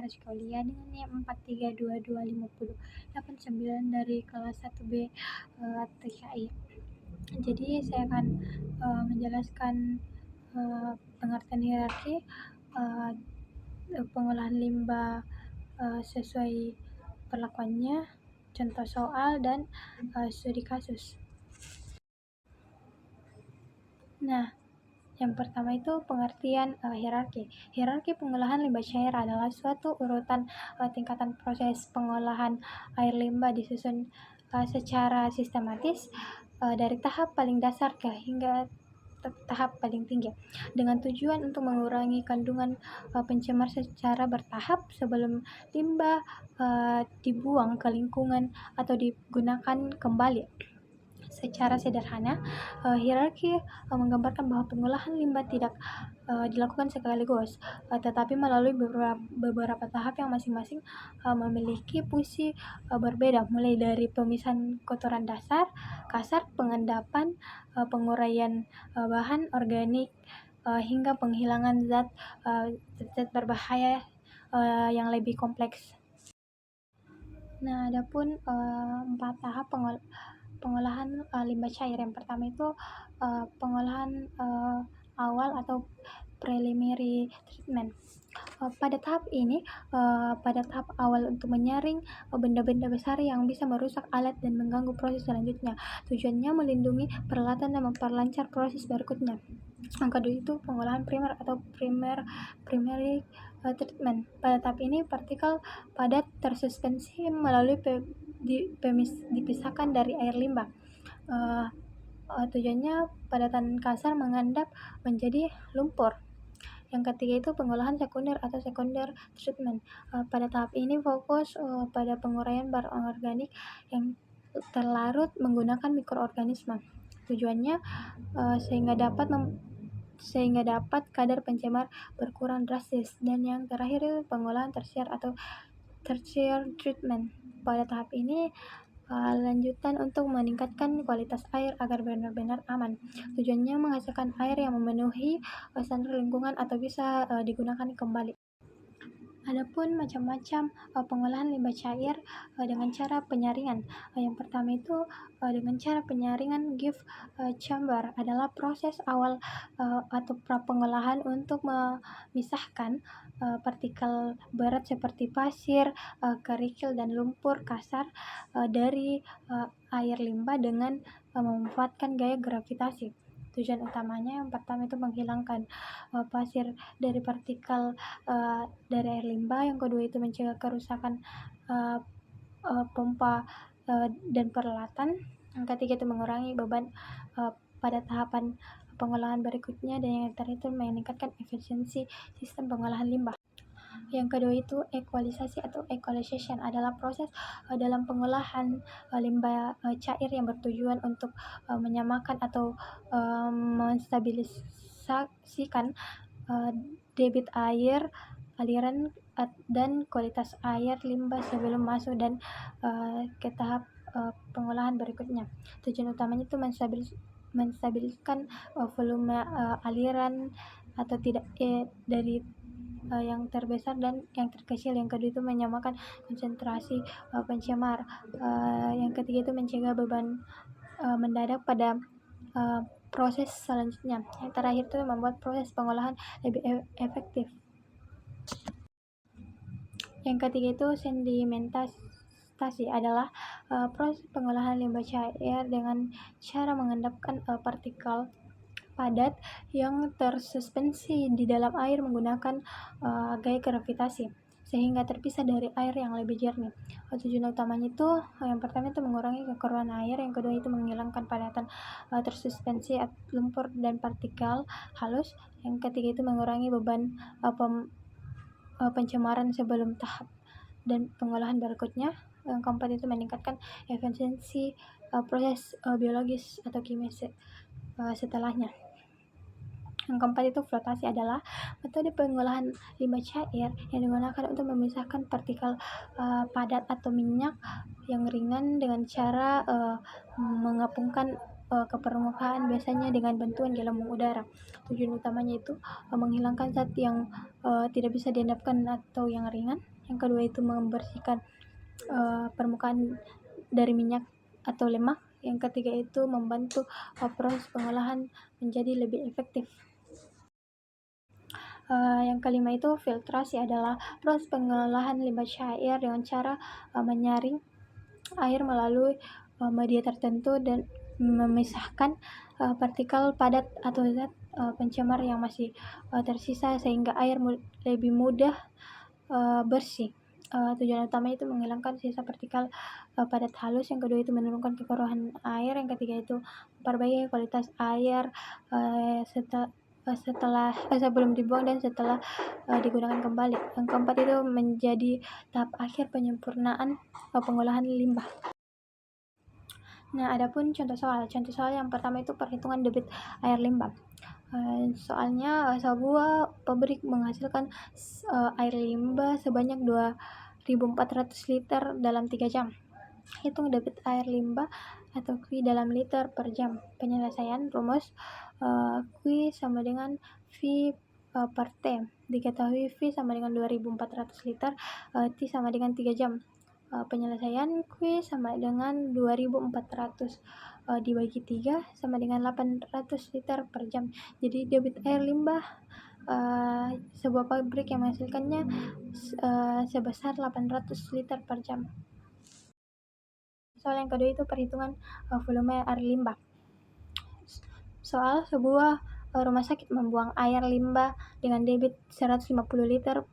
Harus kuliah dengan NIM 43225089 dari kelas 1B TKI. Jadi saya akan menjelaskan pengertian hierarki, pengolahan limbah sesuai perlakuannya, contoh soal, dan studi kasus. Nah, yang pertama itu pengertian hierarki. Hierarki pengolahan limbah cair adalah suatu urutan tingkatan proses pengolahan air limbah disusun secara sistematis dari tahap paling dasar ke hingga tahap paling tinggi, dengan tujuan untuk mengurangi kandungan pencemar secara bertahap sebelum limbah dibuang ke lingkungan atau digunakan kembali. Secara sederhana, hierarki menggambarkan bahwa pengolahan limbah tidak dilakukan sekaligus, tetapi melalui beberapa tahap yang masing-masing memiliki fungsi berbeda, mulai dari pemisahan kotoran dasar, kasar, pengendapan, penguraian bahan organik, hingga penghilangan zat berbahaya yang lebih kompleks. Nah, adapun 4 tahap pengolahan limbah cair. Yang pertama itu pengolahan awal atau preliminary treatment. Pada tahap ini, pada tahap awal untuk menyaring benda-benda besar yang bisa merusak alat dan mengganggu proses selanjutnya. Tujuannya melindungi peralatan dan memperlancar proses berikutnya. Yang kedua itu pengolahan primer atau primary treatment. Pada tahap ini partikel padat tersuspensi melalui dipisahkan dari air limbah. Tujuannya padatan kasar mengendap menjadi lumpur. Yang ketiga itu pengolahan sekunder atau secondary treatment. Pada tahap ini fokus pada penguraian bahan organik yang terlarut menggunakan mikroorganisme. Tujuannya sehingga dapat kadar pencemar berkurang drastis. Dan yang terakhir itu pengolahan tersier atau tertiary treatment. Pada tahap ini lanjutan untuk meningkatkan kualitas air agar benar-benar aman. Tujuannya menghasilkan air yang memenuhi standar lingkungan atau bisa digunakan kembali. Adapun macam-macam pengolahan limbah cair dengan cara penyaringan. Yang pertama itu dengan cara penyaringan gift chamber adalah proses awal atau pra pengolahan untuk memisahkan partikel berat seperti pasir, kerikil, dan lumpur kasar dari air limbah dengan memanfaatkan gaya gravitasi. Tujuan utamanya yang pertama itu menghilangkan pasir dari partikel dari air limbah. Yang kedua itu mencegah kerusakan pompa dan peralatan. Yang ketiga itu mengurangi beban pada tahapan pengolahan berikutnya. Dan yang terakhir itu meningkatkan efisiensi sistem pengolahan limbah. Yang kedua itu equalisasi atau equalization adalah proses dalam pengolahan limbah cair yang bertujuan untuk menyamakan atau menstabilisasikan debit air, aliran dan kualitas air limbah sebelum masuk dan ke tahap pengolahan berikutnya. Tujuan utamanya itu menstabilkan volume aliran atau tidak dari yang terbesar dan yang terkecil. Yang kedua itu menyamakan konsentrasi pencemar. Yang ketiga itu mencegah beban mendadak pada proses selanjutnya. Yang terakhir itu membuat proses pengolahan lebih efektif. Yang ketiga itu sedimentasi adalah proses pengolahan limbah cair dengan cara mengendapkan partikel padat yang tersuspensi di dalam air menggunakan gaya gravitasi sehingga terpisah dari air yang lebih jernih. Tujuan utamanya itu yang pertama itu mengurangi kekeruan air, yang kedua itu menghilangkan padatan tersuspensi lumpur dan partikel halus, yang ketiga itu mengurangi beban pencemaran sebelum tahap dan pengolahan berikutnya. Yang keempat itu meningkatkan efisiensi proses biologis atau kimia setelahnya. Yang keempat itu flotasi adalah metode pengolahan limbah cair yang digunakan untuk memisahkan partikel padat atau minyak yang ringan dengan cara mengapungkan ke permukaan, biasanya dengan bantuan gelembung udara. Tujuan utamanya itu menghilangkan zat yang tidak bisa diendapkan atau yang ringan. Yang kedua itu membersihkan permukaan dari minyak atau lemak. Yang ketiga itu membantu proses pengolahan menjadi lebih efektif. Yang kelima itu filtrasi adalah proses pengolahan limbah cair dengan cara menyaring air melalui media tertentu dan memisahkan partikel padat atau zat pencemar yang masih tersisa sehingga air lebih mudah bersih. Tujuan utama itu menghilangkan sisa partikel padat halus. Yang kedua itu menurunkan kekeruhan air. Yang ketiga itu memperbaiki kualitas air sebelum dibuang dan setelah digunakan kembali. Yang keempat itu menjadi tahap akhir penyempurnaan pengolahan limbah. Nah, adapun contoh soal yang pertama itu perhitungan debit air limbah. Soalnya sebuah pabrik menghasilkan air limbah sebanyak 2.400 liter dalam 3 jam. Hitung debit air limbah atau Q dalam liter per jam. Penyelesaian rumus Q sama dengan V per T. Diketahui V sama dengan 2.400 liter, T sama dengan 3 jam. Penyelesaian Q sama dengan 2.400 dibagi 3 sama dengan 800 liter per jam. Jadi debit air limbah sebuah pabrik yang menghasilkannya sebesar 800 liter per jam. Soal yang kedua itu perhitungan volume air limbah. Soal sebuah rumah sakit membuang air limbah dengan debit 150 liter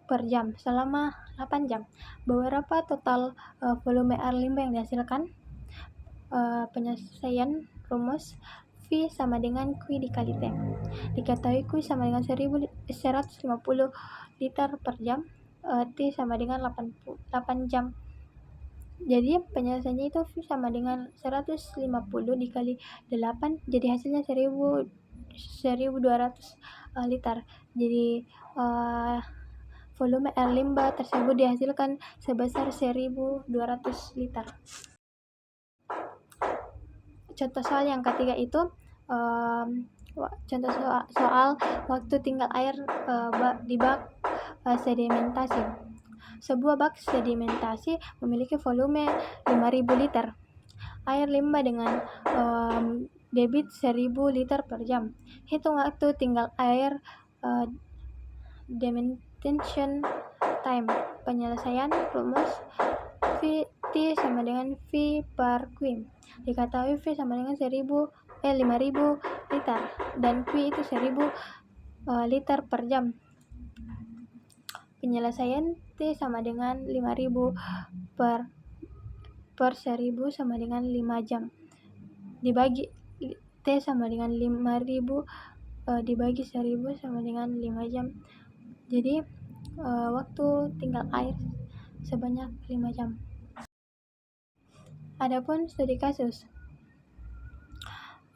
per jam selama 8 jam. Berapa total volume air limbah yang dihasilkan? Penyelesaian rumus V sama dengan Q dikali T. Diketahui Q sama dengan 150 liter per jam, T sama dengan 8 jam. Jadi penyelesaiannya itu V sama dengan 150 dikali 8, jadi hasilnya 1200 liter. Jadi volume air limbah tersebut dihasilkan sebesar 1.200 liter. Contoh soal yang ketiga itu contoh soal waktu tinggal air di bak sedimentasi. Sebuah bak sedimentasi memiliki volume 5.000 liter air limbah dengan debit 1.000 liter per jam. Hitung waktu tinggal air detention time. Penyelesaian rumus V T sama dengan V per Q. Diketahui V sama dengan 5.000 liter dan Q itu 1.000 liter per jam. Penyelesaian T sama dengan 5.000 per 1.000 sama dengan 5 jam. Dibagi T sama dengan 5.000 dibagi 1.000 sama dengan 5 jam. Jadi waktu tinggal air sebanyak 5 jam. Adapun studi kasus.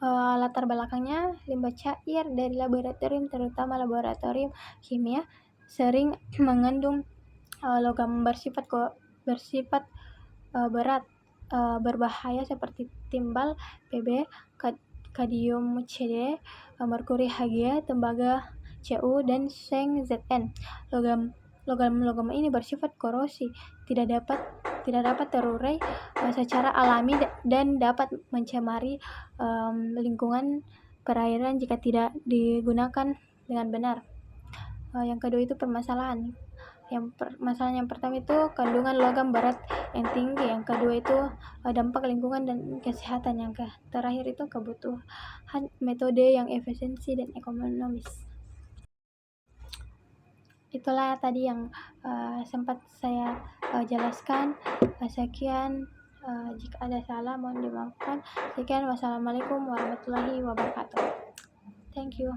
Latar belakangnya, limbah cair dari laboratorium, terutama laboratorium kimia, sering mengandung logam bersifat berat berbahaya seperti timbal Pb, kadmium Cd, merkuri Hg, tembaga Cu, dan seng Zn. Logam ini bersifat korosi, tidak dapat terurai secara alami dan dapat mencemari lingkungan perairan jika tidak digunakan dengan benar. Yang kedua itu permasalahan. Permasalahan yang pertama itu kandungan logam berat yang tinggi. Yang kedua itu dampak lingkungan dan kesehatan. Yang terakhir itu kebutuhan metode yang efisiensi dan ekonomis. Itulah tadi yang sempat saya jelaskan. Sekian, jika ada salah mohon dimaafkan. Sekian, wassalamualaikum warahmatullahi wabarakatuh. Thank you.